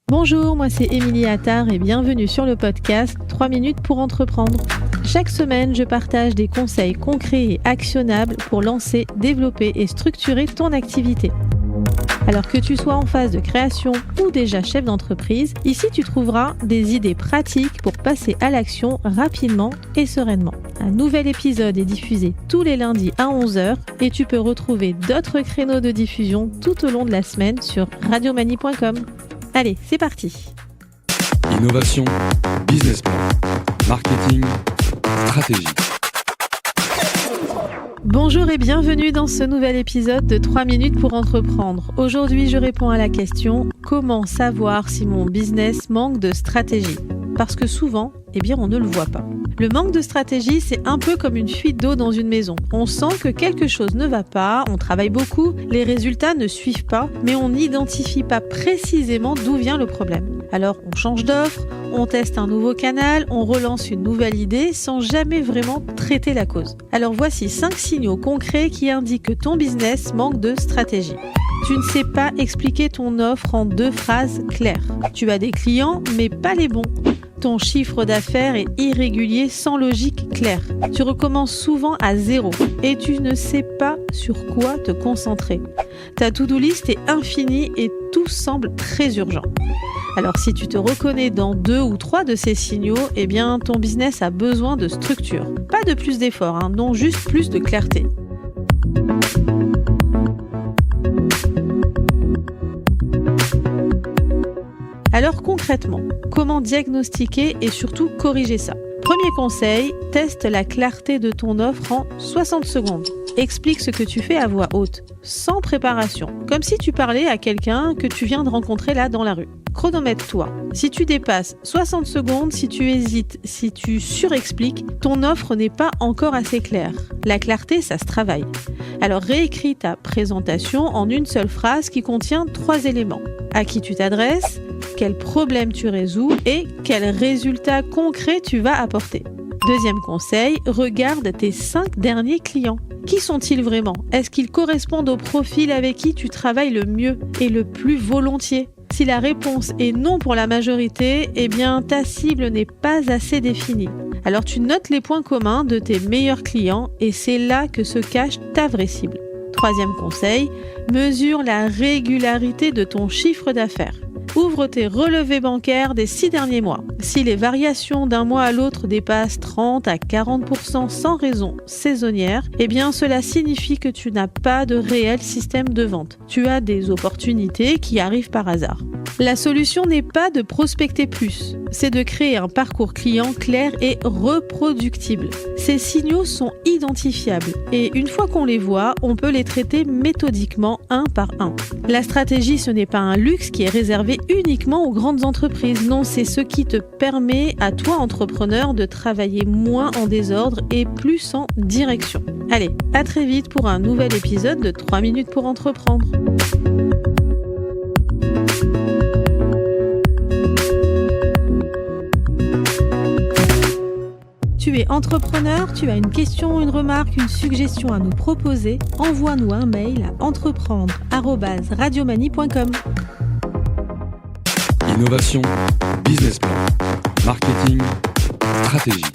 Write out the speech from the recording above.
Bonjour, moi c'est Émilie Attard et bienvenue sur le podcast 3 minutes pour entreprendre. Chaque semaine, je partage des conseils concrets et actionnables pour lancer, développer et structurer ton activité. Alors que tu sois en phase de création ou déjà chef d'entreprise, ici tu trouveras des idées pratiques pour passer à l'action rapidement et sereinement. Un nouvel épisode est diffusé tous les lundis à 11h et tu peux retrouver d'autres créneaux de diffusion tout au long de la semaine sur radiomanie.com. Allez, c'est parti. Innovation, business plan, marketing, stratégie. Bonjour et bienvenue dans ce nouvel épisode de 3 minutes pour entreprendre. Aujourd'hui, je réponds à la question « Comment savoir si mon business manque de stratégie ?» Parce que souvent, on ne le voit pas. Le manque de stratégie, c'est un peu comme une fuite d'eau dans une maison. On sent que quelque chose ne va pas, on travaille beaucoup, les résultats ne suivent pas, mais on n'identifie pas précisément d'où vient le problème. Alors, on change d'offre, on teste un nouveau canal, on relance une nouvelle idée sans jamais vraiment traiter la cause. Alors voici 5 signaux concrets qui indiquent que ton business manque de stratégie. Tu ne sais pas expliquer ton offre en 2 phrases claires. Tu as des clients, mais pas les bons. Ton chiffre d'affaires est irrégulier sans logique claire. Tu recommences souvent à zéro et tu ne sais pas sur quoi te concentrer. Ta to-do list est infinie et tout semble très urgent. Alors si tu te reconnais dans 2 ou 3 de ces signaux, ton business a besoin de structure. Pas de plus d'efforts, non, juste plus de clarté. Alors concrètement, comment diagnostiquer et surtout corriger ça ? Premier conseil, teste la clarté de ton offre en 60 secondes. Explique ce que tu fais à voix haute, sans préparation, comme si tu parlais à quelqu'un que tu viens de rencontrer là dans la rue. Chronomètre-toi. Si tu dépasses 60 secondes, si tu hésites, si tu surexpliques, ton offre n'est pas encore assez claire. La clarté, ça se travaille. Alors réécris ta présentation en une seule phrase qui contient 3 éléments. À qui tu t'adresses, quel problème tu résous et quels résultats concrets tu vas apporter. Deuxième conseil, regarde tes 5 derniers clients. Qui sont-ils vraiment ? Est-ce qu'ils correspondent au profil avec qui tu travailles le mieux et le plus volontiers ? Si la réponse est non pour la majorité, ta cible n'est pas assez définie. Alors tu notes les points communs de tes meilleurs clients et c'est là que se cache ta vraie cible. Troisième conseil, mesure la régularité de ton chiffre d'affaires. Ouvre tes relevés bancaires des 6 derniers mois. Si les variations d'un mois à l'autre dépassent 30 à 40% sans raison saisonnière, cela signifie que tu n'as pas de réel système de vente. Tu as des opportunités qui arrivent par hasard. La solution n'est pas de prospecter plus, c'est de créer un parcours client clair et reproductible. Ces signaux sont identifiables et une fois qu'on les voit, on peut les traiter méthodiquement un par un. La stratégie, ce n'est pas un luxe qui est réservé uniquement aux grandes entreprises. Non, c'est ce qui te permet à toi, entrepreneur, de travailler moins en désordre et plus en direction. Allez, à très vite pour un nouvel épisode de 3 minutes pour entreprendre. Tu es entrepreneur, tu as une question, une remarque, une suggestion à nous proposer, envoie-nous un mail à entreprendre@radiomanie.com. Innovation, business plan, marketing, stratégie.